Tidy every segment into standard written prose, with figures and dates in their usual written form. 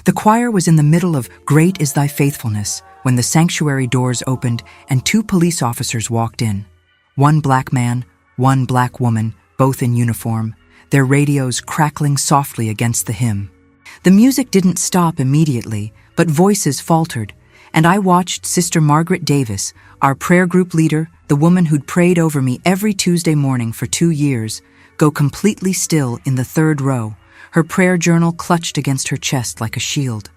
The choir was in the middle of "Great is Thy Faithfulness" when the sanctuary doors opened and two police officers walked in. One black man, one black woman, both in uniform, their radios crackling softly against the hymn. The music didn't stop immediately, but voices faltered, and I watched Sister Margaret Davis, our prayer group leader, the woman who'd prayed over me every Tuesday morning for 2 years, go completely still in the third row, her prayer journal clutched against her chest like a shield.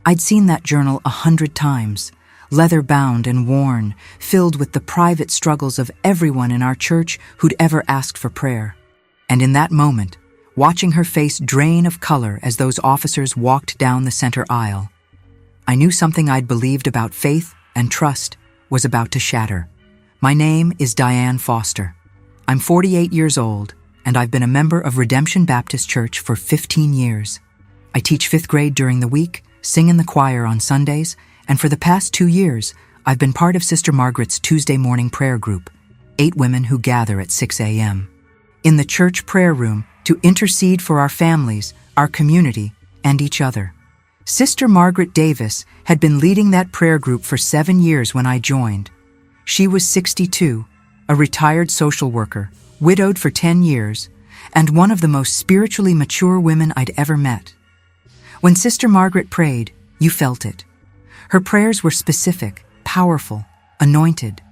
I'd seen that journal 100 times, leather-bound and worn, filled with the private struggles of everyone in our church who'd ever asked for prayer. And in that moment, watching her face drain of color as those officers walked down the center aisle, I knew something I'd believed about faith and trust was about to shatter. My name is Diane Foster. I'm 48 years old, and I've been a member of Redemption Baptist Church for 15 years. I teach 5th grade during the week, sing in the choir on Sundays, and for the past 2 years, I've been part of Sister Margaret's Tuesday morning prayer group, 8 women who gather at 6 a.m. in the church prayer room to intercede for our families, our community, and each other. Sister Margaret Davis had been leading that prayer group for 7 years when I joined. She was 62, a retired social worker, widowed for 10 years, and one of the most spiritually mature women I'd ever met. When Sister Margaret prayed, you felt it. Her prayers were specific, powerful, anointed.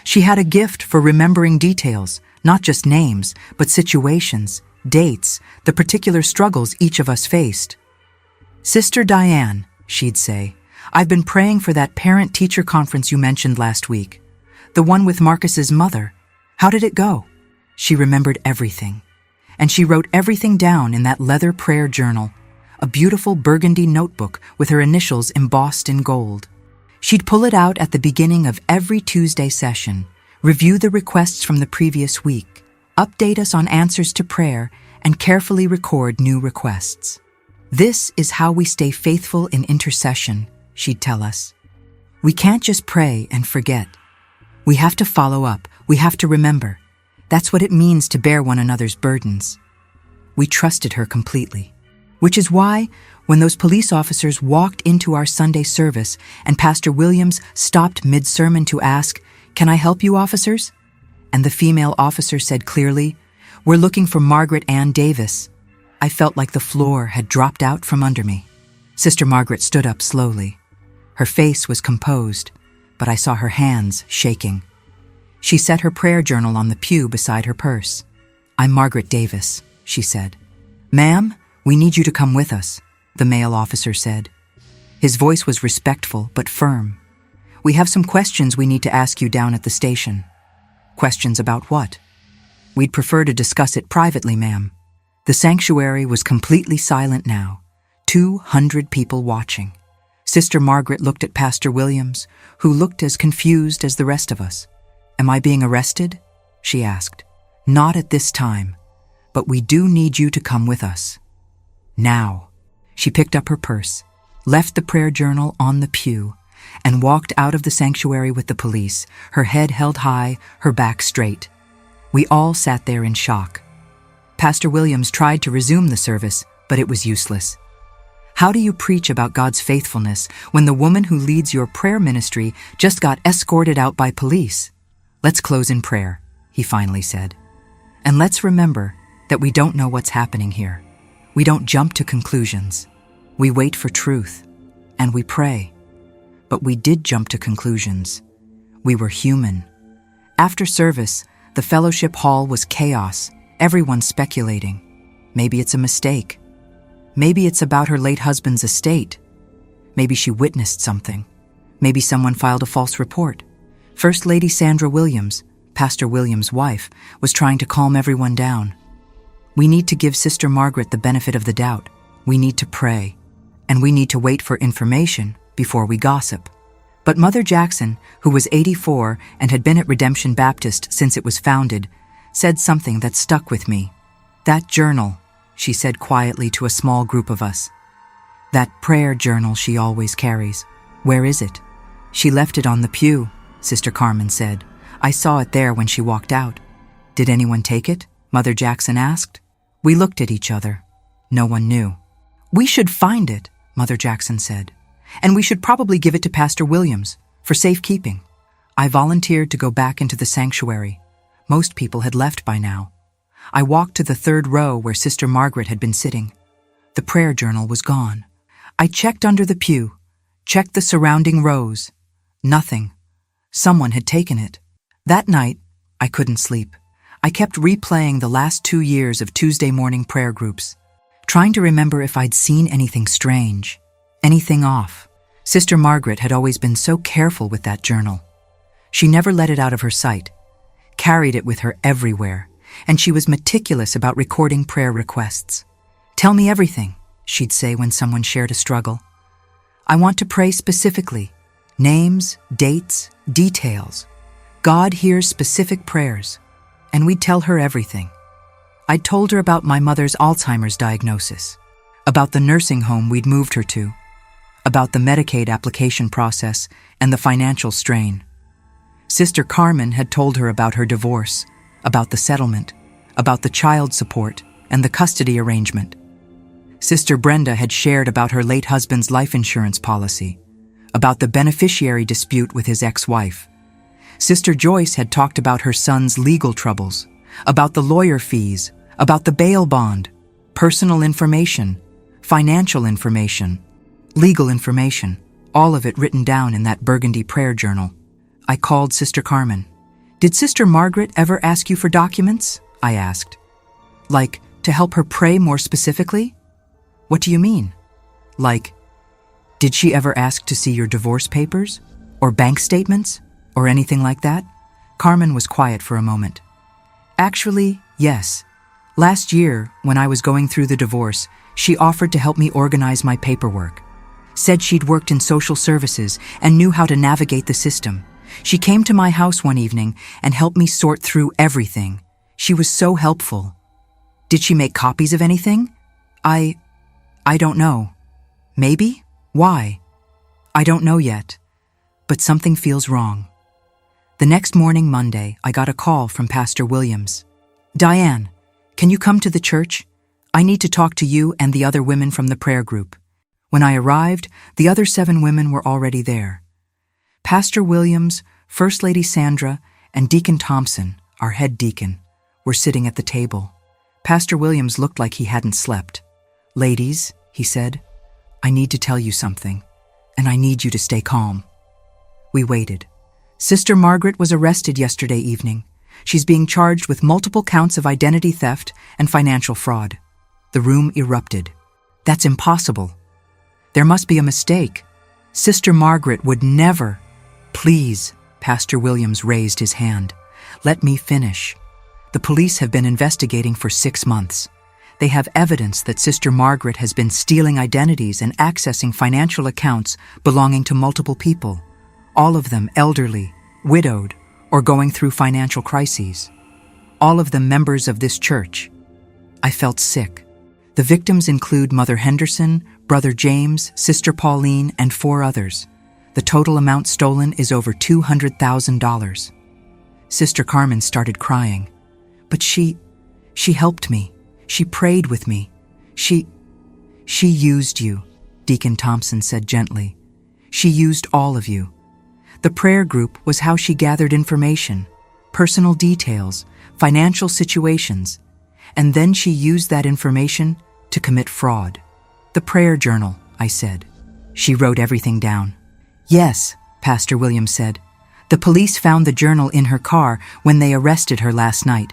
She had a gift for remembering details, not just names, but situations, dates, the particular struggles each of us faced. "Sister Diane," she'd say, "I've been praying for that parent-teacher conference you mentioned last week. The one with Marcus's mother. How did it go?" She remembered everything. And she wrote everything down in that leather prayer journal, a beautiful burgundy notebook with her initials embossed in gold. She'd pull it out at the beginning of every Tuesday session, review the requests from the previous week, update us on answers to prayer, and carefully record new requests. "This is how we stay faithful in intercession," she'd tell us. "We can't just pray and forget. We have to follow up. We have to remember. That's what it means to bear one another's burdens." We trusted her completely. Which is why, when those police officers walked into our Sunday service and Pastor Williams stopped mid-sermon to ask, "Can I help you, officers?" and the female officer said clearly, "We're looking for Margaret Ann Davis," I felt like the floor had dropped out from under me. Sister Margaret stood up slowly. Her face was composed, but I saw her hands shaking. She set her prayer journal on the pew beside her purse. "I'm Margaret Davis," she said. "Ma'am, we need you to come with us," the male officer said. His voice was respectful but firm. "We have some questions we need to ask you down at the station." "Questions about what?" "We'd prefer to discuss it privately, ma'am." The sanctuary was completely silent now, 200 people watching. Sister Margaret looked at Pastor Williams, who looked as confused as the rest of us. "Am I being arrested?" she asked. "Not at this time, but we do need you to come with us. Now." She picked up her purse, left the prayer journal on the pew, and walked out of the sanctuary with the police, her head held high, her back straight. We all sat there in shock. Pastor Williams tried to resume the service, but it was useless. How do you preach about God's faithfulness when the woman who leads your prayer ministry just got escorted out by police? "Let's close in prayer," he finally said. "And let's remember that we don't know what's happening here. We don't jump to conclusions. We wait for truth, and we pray. But we did jump to conclusions. We were human." After service, the fellowship hall was chaos, everyone speculating. Maybe it's a mistake. Maybe it's about her late husband's estate. Maybe she witnessed something. Maybe someone filed a false report. First Lady Sandra Williams, Pastor Williams' wife, was trying to calm everyone down. We need to give Sister Margaret the benefit of the doubt. We need to pray. And we need to wait for information before we gossip. But Mother Jackson, who was 84 and had been at Redemption Baptist since it was founded, said something that stuck with me. "That journal," she said quietly to a small group of us. "That prayer journal she always carries. Where is it?" "She left it on the pew," Sister Carmen said. "I saw it there when she walked out." "Did anyone take it?" Mother Jackson asked. We looked at each other. No one knew. "We should find it," Mother Jackson said. And we should probably give it to Pastor Williams for safekeeping. I volunteered to go back into the sanctuary. Most people had left by now. I walked to the third row where Sister Margaret had been sitting. The prayer journal was gone. I checked under the pew, checked the surrounding rows. Nothing. Someone had taken it. That night, I couldn't sleep. I kept replaying the last 2 years of Tuesday morning prayer groups, trying to remember if I'd seen anything strange, anything off. Sister Margaret had always been so careful with that journal. She never let it out of her sight, carried it with her everywhere, and she was meticulous about recording prayer requests. Tell me everything, she'd say when someone shared a struggle. I want to pray specifically. Names, dates, details. God hears specific prayers, and we'd tell her everything. I'd told her about my mother's Alzheimer's diagnosis, about the nursing home we'd moved her to, about the Medicaid application process and the financial strain. Sister Carmen had told her about her divorce, about the settlement, about the child support and the custody arrangement. Sister Brenda had shared about her late husband's life insurance policy, about the beneficiary dispute with his ex-wife. Sister Joyce had talked about her son's legal troubles, about the lawyer fees, about the bail bond, personal information, financial information, legal information, all of it written down in that burgundy prayer journal. I called Sister Carmen. Did Sister Margaret ever ask you for documents? I asked. Like, to help her pray more specifically? What do you mean? Like, did she ever ask to see your divorce papers? Or bank statements? Or anything like that? Carmen was quiet for a moment. Actually, yes. Last year, when I was going through the divorce, she offered to help me organize my paperwork. Said she'd worked in social services and knew how to navigate the system. She came to my house one evening and helped me sort through everything. She was so helpful. Did she make copies of anything? I don't know. Maybe? Why? I don't know yet. But something feels wrong. The next morning, Monday, I got a call from Pastor Williams. Diane, can you come to the church? I need to talk to you and the other women from the prayer group. When I arrived, the other 7 women were already there. Pastor Williams, First Lady Sandra, and Deacon Thompson, our head deacon, were sitting at the table. Pastor Williams looked like he hadn't slept. Ladies, he said, I need to tell you something, and I need you to stay calm. We waited. Sister Margaret was arrested yesterday evening. She's being charged with multiple counts of identity theft and financial fraud. The room erupted. That's impossible. There must be a mistake. Sister Margaret would never. Please, Pastor Williams raised his hand. Let me finish. The police have been investigating for 6 months. They have evidence that Sister Margaret has been stealing identities and accessing financial accounts belonging to multiple people, all of them elderly, widowed, or going through financial crises. All of them members of this church. I felt sick. The victims include Mother Henderson, Brother James, Sister Pauline, and 4 others. The total amount stolen is over $200,000. Sister Carmen started crying. But she helped me. She prayed with me. She used you, Deacon Thompson said gently. She used all of you. The prayer group was how she gathered information, personal details, financial situations, and then she used that information to commit fraud. The prayer journal, I said. She wrote everything down. Yes, Pastor Williams said. The police found the journal in her car when they arrested her last night.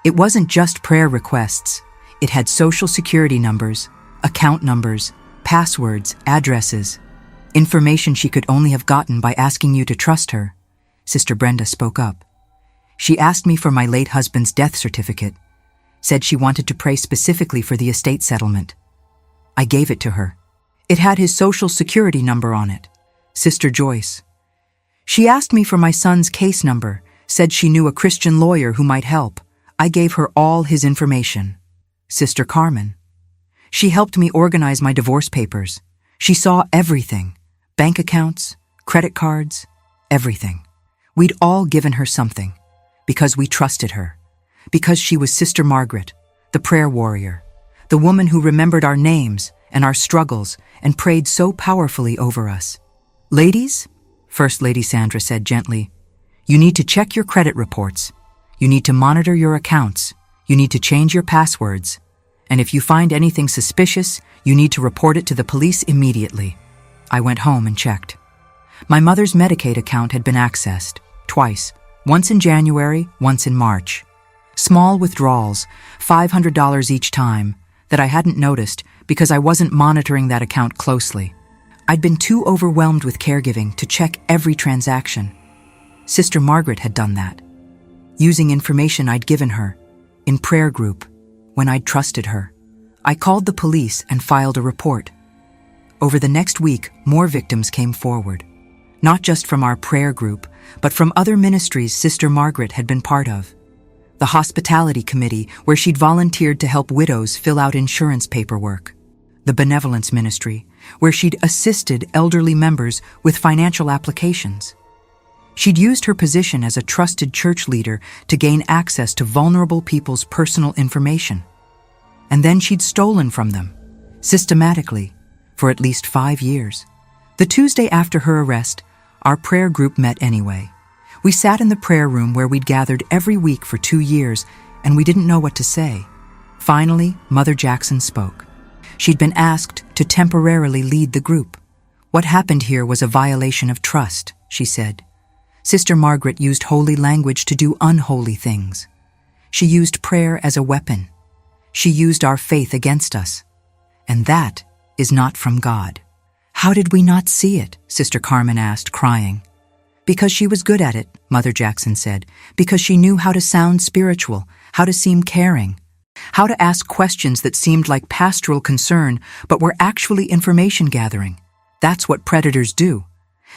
It wasn't just prayer requests. It had social security numbers, account numbers, passwords, addresses, information she could only have gotten by asking you to trust her. Sister Brenda spoke up. She asked me for my late husband's death certificate, said she wanted to pray specifically for the estate settlement. I gave it to her. It had his social security number on it. Sister Joyce. She asked me for my son's case number, said she knew a Christian lawyer who might help. I gave her all his information. Sister Carmen. She helped me organize my divorce papers. She saw everything. Bank accounts, credit cards, everything. We'd all given her something, because we trusted her, because she was Sister Margaret, the prayer warrior, the woman who remembered our names and our struggles and prayed so powerfully over us. Ladies, First Lady Sandra said gently, you need to check your credit reports. You need to monitor your accounts. You need to change your passwords. And if you find anything suspicious, you need to report it to the police immediately. I went home and checked. My mother's Medicaid account had been accessed, twice, once in January, once in March. Small withdrawals, $500 each time, that I hadn't noticed because I wasn't monitoring that account closely. I'd been too overwhelmed with caregiving to check every transaction. Sister Margaret had done that, using information I'd given her, in prayer group, when I'd trusted her. I called the police and filed a report. Over the next week, more victims came forward, not just from our prayer group, but from other ministries Sister Margaret had been part of. The hospitality committee, where she'd volunteered to help widows fill out insurance paperwork. The benevolence ministry, where she'd assisted elderly members with financial applications. She'd used her position as a trusted church leader to gain access to vulnerable people's personal information. And then she'd stolen from them, systematically, for at least 5 years. The Tuesday after her arrest, our prayer group met anyway. We sat in the prayer room where we'd gathered every week for 2 years, and we didn't know what to say. Finally, Mother Jackson spoke. She'd been asked to temporarily lead the group. What happened here was a violation of trust, she said. Sister Margaret used holy language to do unholy things. She used prayer as a weapon. She used our faith against us. And that is not from God. How did we not see it? Sister Carmen asked, crying. Because she was good at it, Mother Jackson said. Because she knew how to sound spiritual, how to seem caring, how to ask questions that seemed like pastoral concern but were actually information gathering. That's what predators do.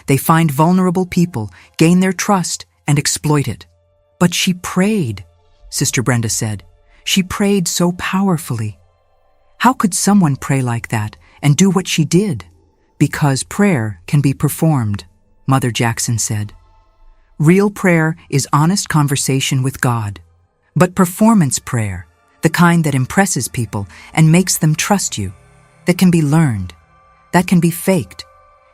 They find vulnerable people, gain their trust, and exploit it. But she prayed, Sister Brenda said. She prayed so powerfully. How could someone pray like that and do what she did? Because prayer can be performed, Mother Jackson said. Real prayer is honest conversation with God. But performance prayer, the kind that impresses people and makes them trust you, that can be learned, that can be faked,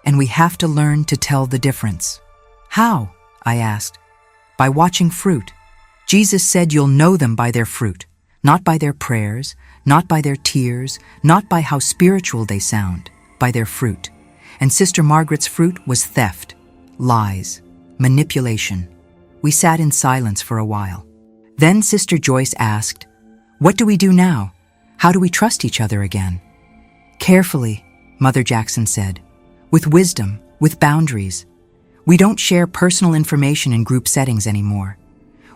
and we have to learn to tell the difference. How? I asked. By watching fruit. Jesus said you'll know them by their fruit, not by their prayers, not by their tears, not by how spiritual they sound, by their fruit. And Sister Margaret's fruit was theft, lies, manipulation. We sat in silence for a while. Then Sister Joyce asked, "What do we do now? How do we trust each other again?" "Carefully," Mother Jackson said. "With wisdom, with boundaries. We don't share personal information in group settings anymore.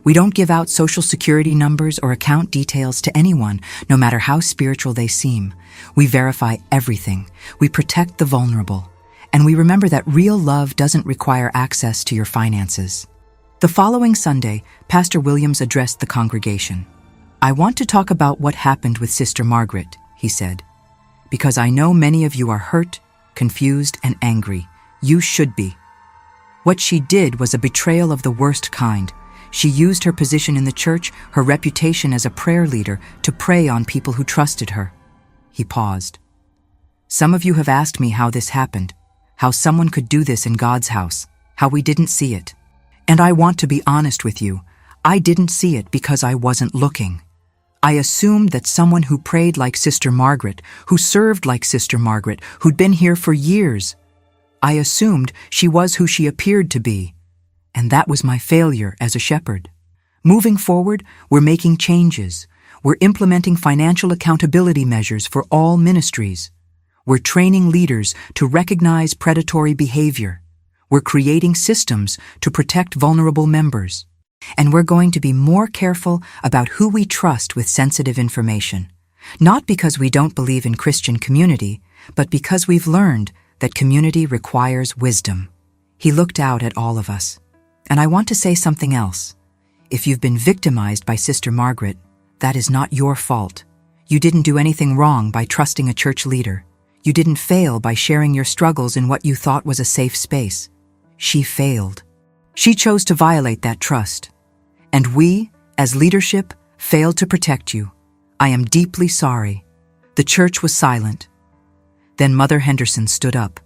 We don't give out social security numbers or account details to anyone, no matter how spiritual they seem. We verify everything. We protect the vulnerable. And we remember that real love doesn't require access to your finances." The following Sunday, Pastor Williams addressed the congregation. "I want to talk about what happened with Sister Margaret," he said, "because I know many of you are hurt, confused, and angry. You should be. What she did was a betrayal of the worst kind. She used her position in the church, her reputation as a prayer leader, to prey on people who trusted her." He paused. "Some of you have asked me how this happened, how someone could do this in God's house, how we didn't see it. And I want to be honest with you. I didn't see it because I wasn't looking. I assumed that someone who prayed like Sister Margaret, who served like Sister Margaret, who'd been here for years, I assumed she was who she appeared to be. And that was my failure as a shepherd. Moving forward, we're making changes. We're implementing financial accountability measures for all ministries. We're training leaders to recognize predatory behavior. We're creating systems to protect vulnerable members. And we're going to be more careful about who we trust with sensitive information. Not because we don't believe in Christian community, but because we've learned that community requires wisdom." He looked out at all of us. "And I want to say something else. If you've been victimized by Sister Margaret, that is not your fault. You didn't do anything wrong by trusting a church leader. You didn't fail by sharing your struggles in what you thought was a safe space. She failed. She chose to violate that trust. And we, as leadership, failed to protect you. I am deeply sorry." The church was silent. Then Mother Henderson stood up.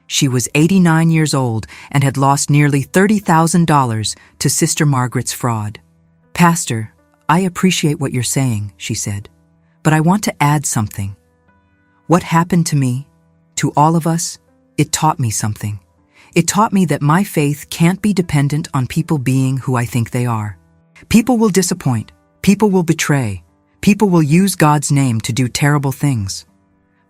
She was 89 years old and had lost nearly $30,000 to Sister Margaret's fraud. "Pastor, I appreciate what you're saying," she said, "but I want to add something. What happened to me, to all of us, it taught me something. It taught me that my faith can't be dependent on people being who I think they are. People will disappoint, people will betray, people will use God's name to do terrible things.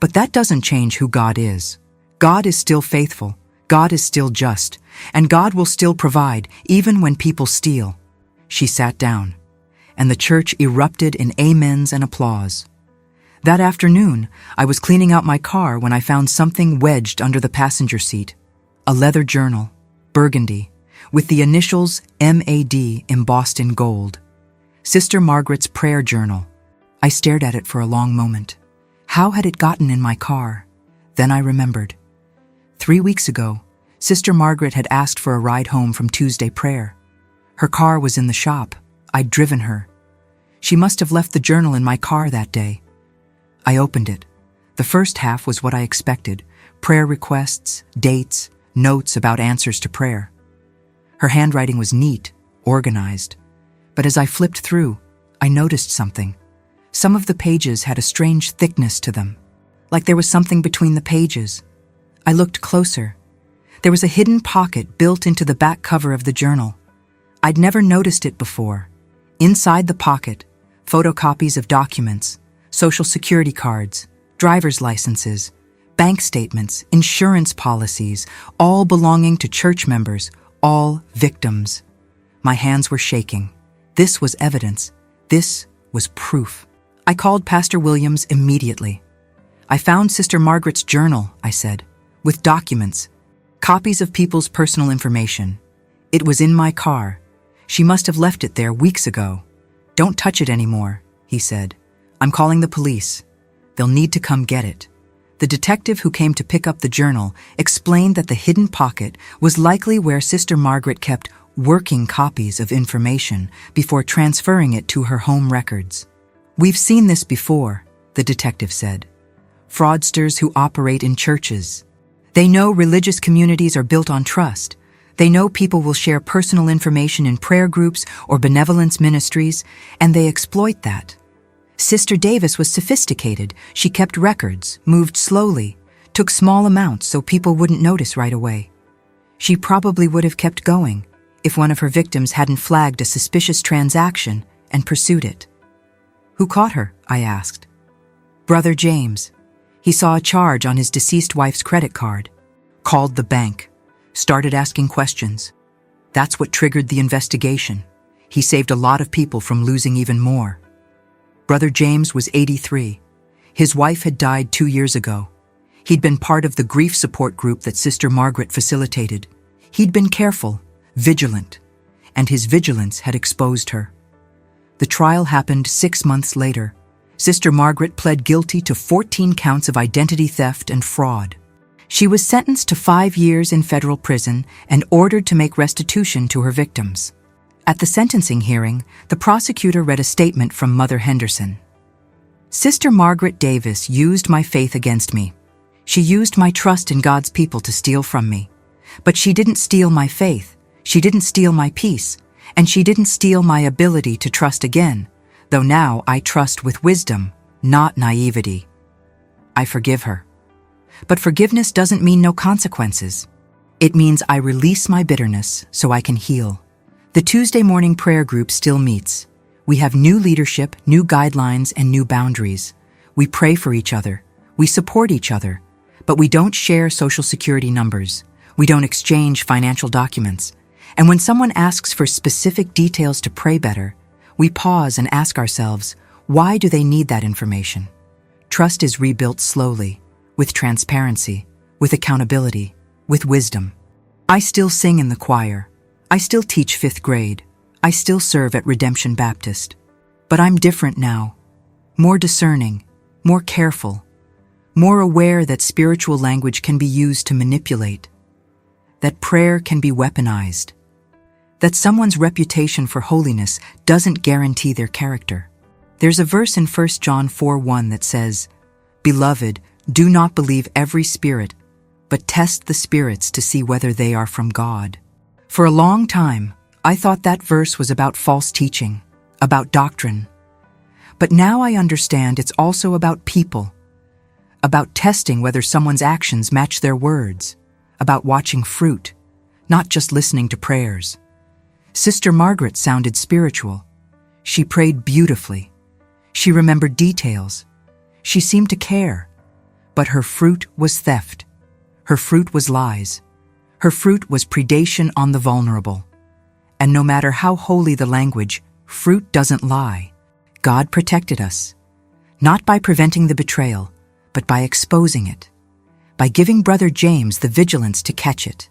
But that doesn't change who God is. God is still faithful, God is still just, and God will still provide even when people steal." She sat down, and the church erupted in amens and applause. That afternoon, I was cleaning out my car when I found something wedged under the passenger seat. A leather journal, burgundy, with the initials MAD embossed in gold. Sister Margaret's prayer journal. I stared at it for a long moment. How had it gotten in my car? Then I remembered. 3 weeks ago, Sister Margaret had asked for a ride home from Tuesday prayer. Her car was in the shop. I'd driven her. She must have left the journal in my car that day. I opened it. The first half was what I expected: prayer requests, dates, notes about answers to prayer. Her handwriting was neat, organized. But as I flipped through, I noticed something. Some of the pages had a strange thickness to them, like there was something between the pages. I looked closer. There was a hidden pocket built into the back cover of the journal. I'd never noticed it before. Inside the pocket, photocopies of documents, Social Security cards, driver's licenses, bank statements, insurance policies, all belonging to church members, all victims. My hands were shaking. This was evidence. This was proof. I called Pastor Williams immediately. "I found Sister Margaret's journal," I said, "with documents, copies of people's personal information. It was in my car. She must have left it there weeks ago." "Don't touch it anymore," he said. "I'm calling the police. They'll need to come get it." The detective who came to pick up the journal explained that the hidden pocket was likely where Sister Margaret kept working copies of information before transferring it to her home records. "We've seen this before," the detective said. "Fraudsters who operate in churches. They know religious communities are built on trust. They know people will share personal information in prayer groups or benevolence ministries, and they exploit that. Sister Davis was sophisticated. She kept records, moved slowly, took small amounts so people wouldn't notice right away. She probably would have kept going if one of her victims hadn't flagged a suspicious transaction and pursued it." "Who caught her?" I asked. "Brother James. He saw a charge on his deceased wife's credit card. Called the bank. Started asking questions. That's what triggered the investigation. He saved a lot of people from losing even more." Brother James was 83. His wife had died 2 years ago. He'd been part of the grief support group that Sister Margaret facilitated. He'd been careful, vigilant, and his vigilance had exposed her. The trial happened 6 months later. Sister Margaret pled guilty to 14 counts of identity theft and fraud. She was sentenced to 5 years in federal prison and ordered to make restitution to her victims. At the sentencing hearing, the prosecutor read a statement from Mother Henderson. "Sister Margaret Davis used my faith against me. She used my trust in God's people to steal from me. But she didn't steal my faith, she didn't steal my peace, and she didn't steal my ability to trust again, though now I trust with wisdom, not naivety. I forgive her. But forgiveness doesn't mean no consequences. It means I release my bitterness so I can heal." The Tuesday morning prayer group still meets. We have new leadership, new guidelines, and new boundaries. We pray for each other. We support each other. But we don't share Social Security numbers. We don't exchange financial documents. And when someone asks for specific details to pray better, we pause and ask ourselves, why do they need that information? Trust is rebuilt slowly, with transparency, with accountability, with wisdom. I still sing in the choir. I still teach 5th grade. I still serve at Redemption Baptist. But I'm different now. More discerning, more careful, more aware that spiritual language can be used to manipulate, that prayer can be weaponized, that someone's reputation for holiness doesn't guarantee their character. There's a verse in 1 John 4:1 that says, "Beloved, Do not believe every spirit, but test the spirits to see whether they are from God. For a long time, I thought that verse was about false teaching, about doctrine. But now I understand it's also about people, about testing whether someone's actions match their words, about watching fruit, not just listening to prayers. Sister Margaret sounded spiritual. She prayed beautifully. She remembered details. She seemed to care. But her fruit was theft. Her fruit was lies. Her fruit was predation on the vulnerable. And no matter how holy the language, fruit doesn't lie. God protected us, not by preventing the betrayal, but by exposing it, by giving Brother James the vigilance to catch it,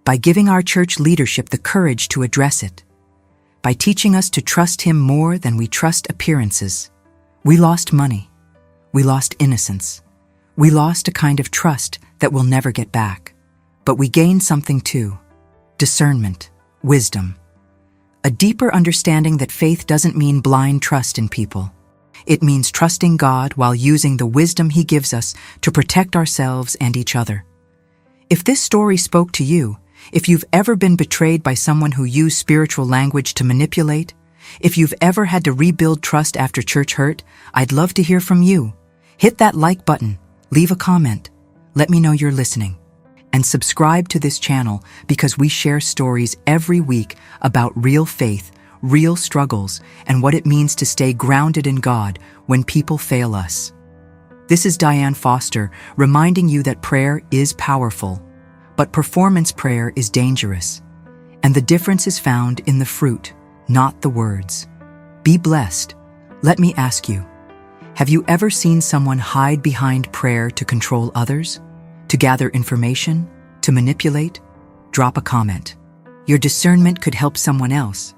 by giving our church leadership the courage to address it, by teaching us to trust Him more than we trust appearances. We lost money. We lost innocence. We lost a kind of trust that we'll never get back. But we gained something too: discernment, wisdom, a deeper understanding that faith doesn't mean blind trust in people. It means trusting God while using the wisdom He gives us to protect ourselves and each other. If this story spoke to you, if you've ever been betrayed by someone who used spiritual language to manipulate, if you've ever had to rebuild trust after church hurt, I'd love to hear from you. Hit that like button, leave a comment, let me know you're listening. And subscribe to this channel because we share stories every week about real faith, real struggles, and what it means to stay grounded in God when people fail us. This is Diane Foster reminding you that prayer is powerful, but performance prayer is dangerous. And the difference is found in the fruit, not the words. Be blessed. Let me ask you, have you ever seen someone hide behind prayer to control others? To gather information? To manipulate? Drop a comment. Your discernment could help someone else.